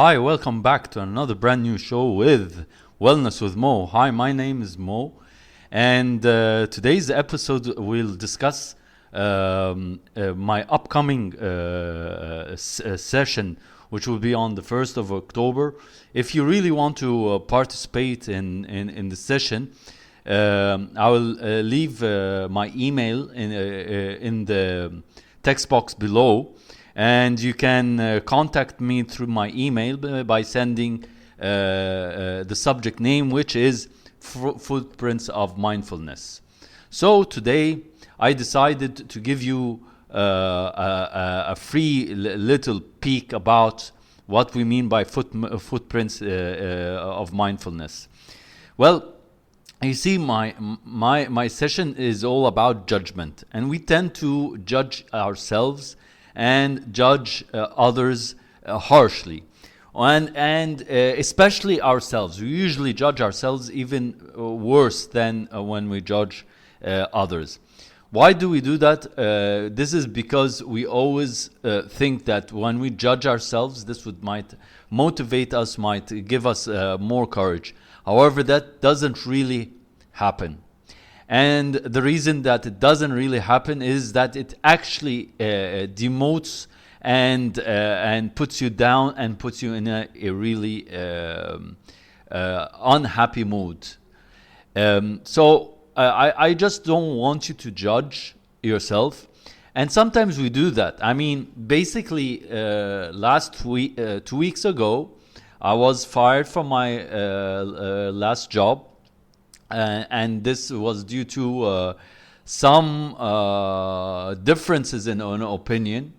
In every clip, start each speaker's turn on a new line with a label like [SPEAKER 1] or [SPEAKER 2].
[SPEAKER 1] Hi, welcome back to another brand new show with Wellness with Mo. Hi, my name is Mo, and today's episode will discuss my upcoming session, which will be on the 1st of October. If you really want to participate in the session, I will leave my email in the text box below. And you can contact me through my email by sending the subject name, which is Footprints of Mindfulness. So today I decided to give you a free little peek about what we mean by footprints of mindfulness. Well, you see, my session is all about judgment, and we tend to judge ourselves and judge others harshly, and especially ourselves. We usually judge ourselves even worse than when we judge others. Why do we do that? This is because we always think that when we judge ourselves, this might motivate us, might give us more courage. However, that doesn't really happen. And the reason that it doesn't really happen is that it actually demotes and puts you down and puts you in a really unhappy mood. So I just don't want you to judge yourself. And sometimes we do that. I mean, basically, last week, 2 weeks ago, I was fired from my last job. And this was due to some differences in opinion.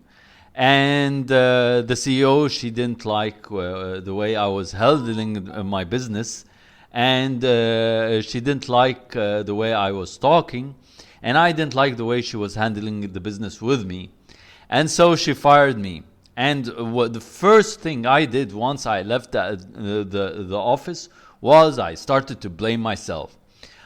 [SPEAKER 1] And the CEO, she didn't like the way I was handling my business. And she didn't like the way I was talking. And I didn't like the way she was handling the business with me. And so she fired me. And the first thing I did once I left the office was I started to blame myself.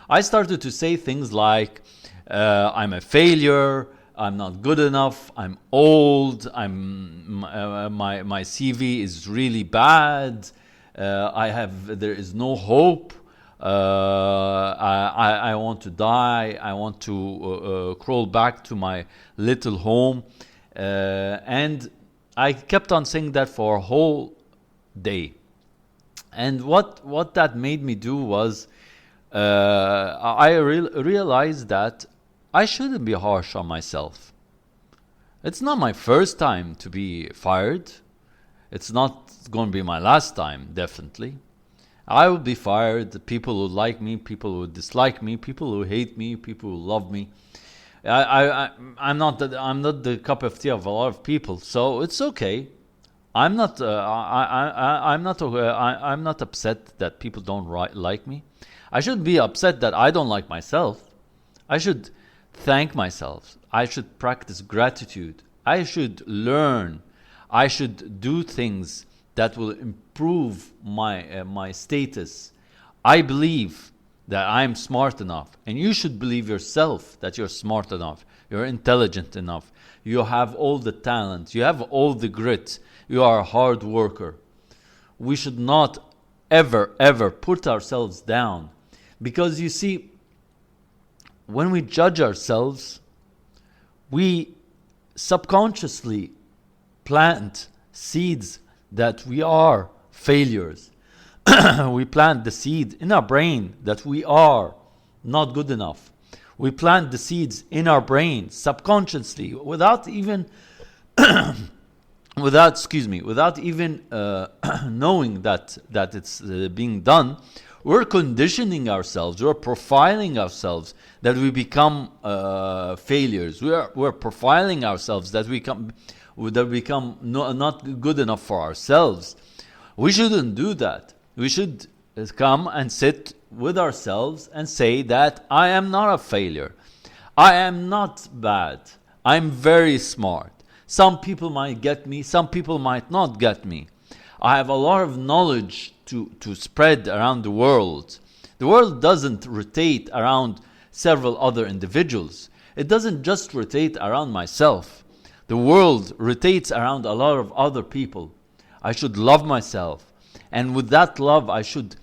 [SPEAKER 1] I started to say things like, I'm a failure, I'm not good enough, I'm old, my CV is really bad, there is no hope, I want to die, I want to crawl back to my little home. And I kept on saying that for a whole day. And what that made me do was, I realized that I shouldn't be harsh on myself. It's not my first time to be fired. It's not going to be my last time, definitely. I will be fired. People who like me, people who dislike me, people who hate me, people who love me. I'm not the cup of tea of a lot of people, so it's okay. I'm not upset that people don't like me. I shouldn't be upset that I don't like myself. I should thank myself. I should practice gratitude. I should learn. I should do things that will improve my status. I believe that I'm smart enough, and you should believe yourself that you're smart enough. You're intelligent enough. You have all the talent. You have all the grit. You are a hard worker. We should not ever put ourselves down. Because you see, when we judge ourselves, we subconsciously plant seeds that we are failures. We plant the seed in our brain that we are not good enough. We plant the seeds in our brain subconsciously without even knowing that it's being done. We're conditioning ourselves. We're profiling ourselves that we become failures. We're profiling ourselves that we become not good enough for ourselves. We shouldn't do that. We should come and sit with ourselves and say that I am not a failure. I am not bad. I'm very smart. Some people might get me. Some people might not get me. I have a lot of knowledge to spread around the world. The world doesn't rotate around several other individuals. It doesn't just rotate around myself. The world rotates around a lot of other people. I should love myself. And with that love, I should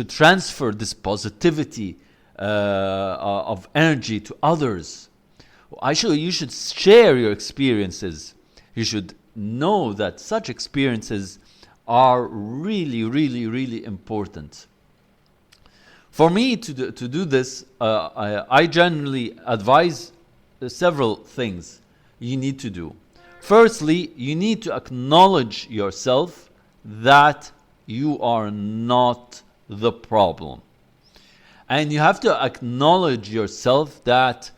[SPEAKER 1] transfer this positivity of energy to others. You should share your experiences. You should know that such experiences are really, really, really important. For me to do this, I generally advise several things you need to do. Firstly, you need to acknowledge yourself that you are not the problem. And you have to acknowledge yourself that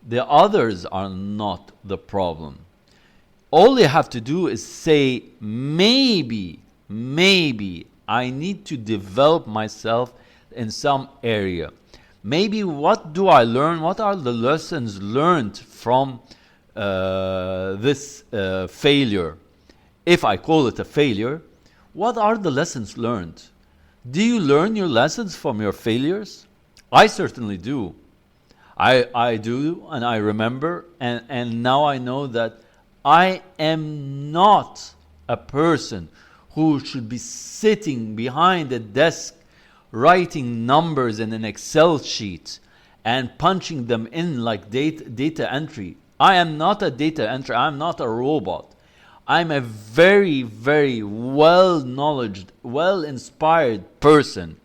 [SPEAKER 1] the others are not the problem. All you have to do is say, maybe I need to develop myself in some area. Maybe what do I learn? What are the lessons learned from this failure? If I call it a failure, what are the lessons learned? Do you learn your lessons from your failures? I certainly do. I do, and I remember, and now I know that I am not a person who should be sitting behind a desk writing numbers in an Excel sheet and punching them in like data entry. I am not a data entry. I'm not a robot. I'm a very, very well-knowledged, well-inspired person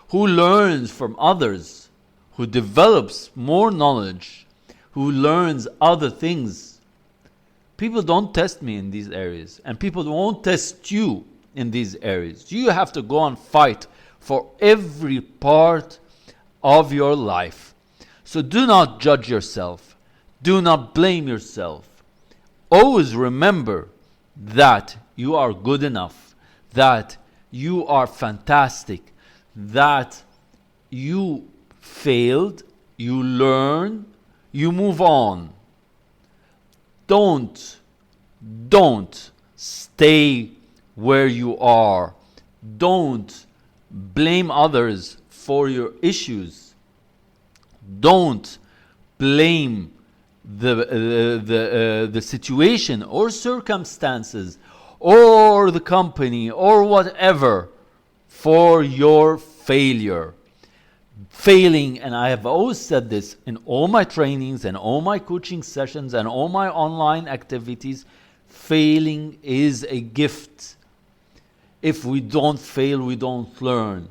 [SPEAKER 1] who learns from others, who develops more knowledge, who learns other things. People don't test me in these areas, and people won't test you in these areas. You have to go and fight for every part of your life. So do not judge yourself. Do not blame yourself. Always remember that you are good enough, that you are fantastic, that you failed, you learn, you move on. Don't stay where you are. Don't blame others for your issues. Don't blame the situation or circumstances or the company or whatever for your failure. Failing, and I have always said this in all my trainings and all my coaching sessions and all my online activities, failing is a gift. If we don't fail, we don't learn.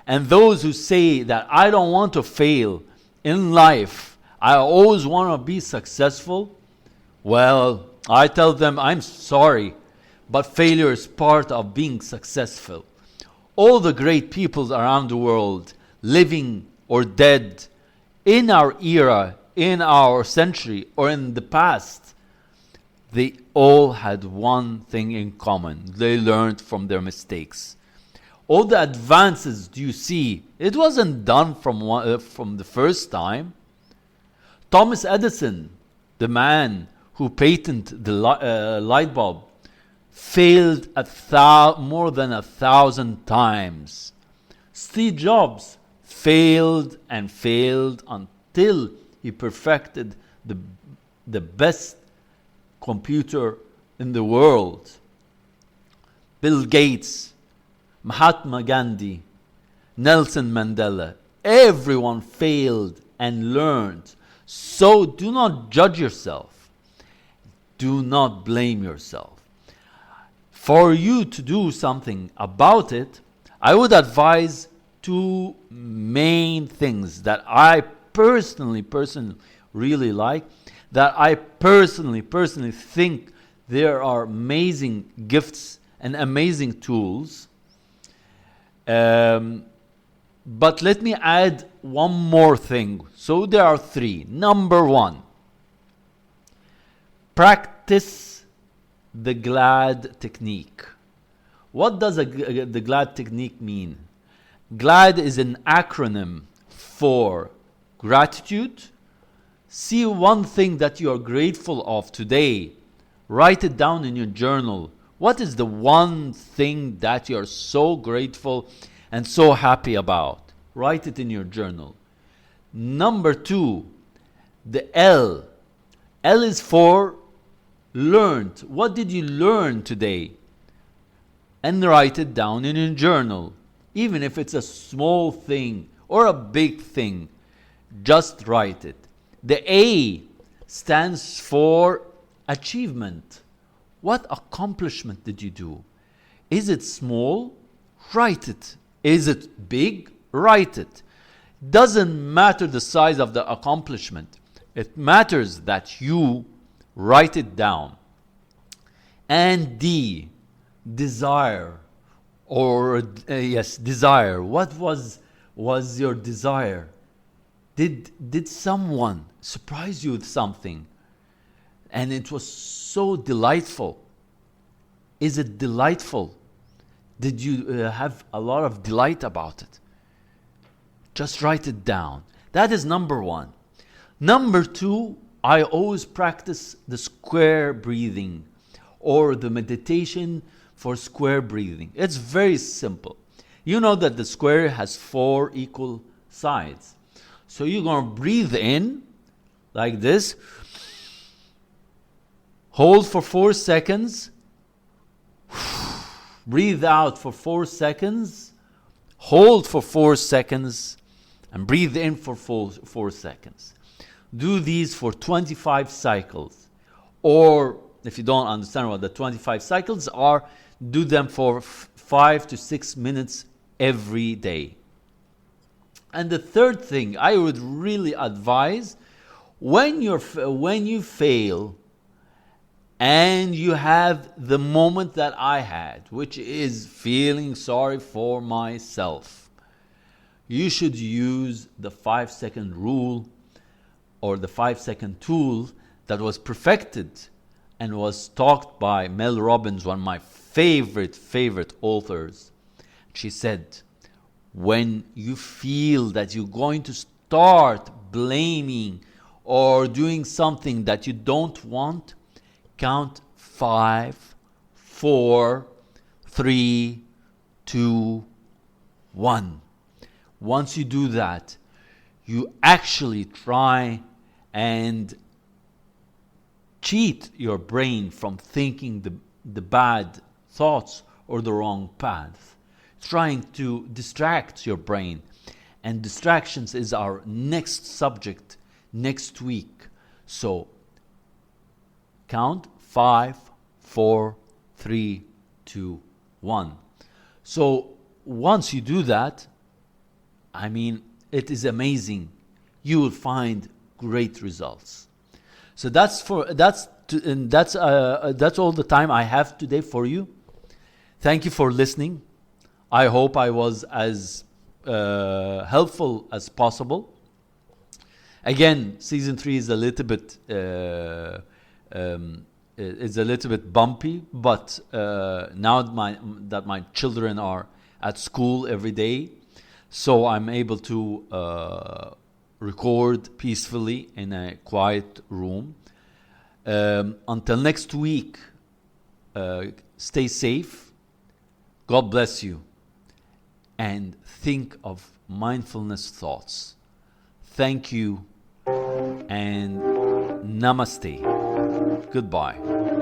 [SPEAKER 1] And those who say that I don't want to fail in life, I always want to be successful, well, I tell them, I'm sorry, but failure is part of being successful. All the great people around the world, living or dead, in our era, in our century, or in the past, they all had one thing in common. They learned from their mistakes. All the advances you see, it wasn't done from the first time. Thomas Edison, the man who patented the light bulb, failed more than 1,000 times. Steve Jobs failed and failed until he perfected the best computer in the world. Bill Gates, Mahatma Gandhi, Nelson Mandela, everyone failed and learned. So do not judge yourself. Do not blame yourself. For you to do something about it, I would advise two main things that I personally really like, that I personally think there are amazing gifts and amazing tools. But let me add one more thing. So there are three. Number one, practice the GLAD technique. What does the GLAD technique mean? GLAD is an acronym for gratitude. See one thing that you are grateful of today. Write it down in your journal. What is the one thing that you are so grateful and so happy about? Write it in your journal. Number two, the L. L is for learned. What did you learn today? and write it down in a journal. Even if it's a small thing or a big thing, just write it. The A stands for achievement. What accomplishment did you do? Is it small? Write it. Is it big? Write it. Doesn't matter the size of the accomplishment. It matters that you write it down. And D, desire. Or yes, desire. What was your desire? Did someone surprise you with something and it was so delightful? Is it delightful? Did you have a lot of delight about it? Just write it down. That is number one. Number two, I always practice the square breathing or the meditation for square breathing. It's very simple. You know that the square has 4 equal sides. So you're going to breathe in like this. Hold for 4 seconds. Breathe out for 4 seconds. Hold for 4 seconds. And breathe in for 4 seconds. Do these for 25 cycles. Or if you don't understand what the 25 cycles are, do them for 5 to 6 minutes every day. And the third thing I would really advise, when you fail and you have the moment that I had, which is feeling sorry for myself, you should use the 5-second rule or the 5-second tool that was perfected and was taught by Mel Robbins, one of my favorite authors. She said, when you feel that you're going to start blaming or doing something that you don't want, count 5, 4, 3, 2, 1. Once you do that, you actually try and cheat your brain from thinking the bad thoughts or the wrong path. Trying to distract your brain. And distractions is our next subject next week. So count 5, 4, 3, 2, 1. So once you do that, I mean, it is amazing. You will find great results. So that's all the time I have today for you. Thank you for listening. I hope I was as helpful as possible. Again, season 3 is a little bit bumpy, but now that my children are at school every day, so I'm able to record peacefully in a quiet room. Until next week, stay safe. God bless you. And think of mindfulness thoughts. Thank you and namaste. Goodbye.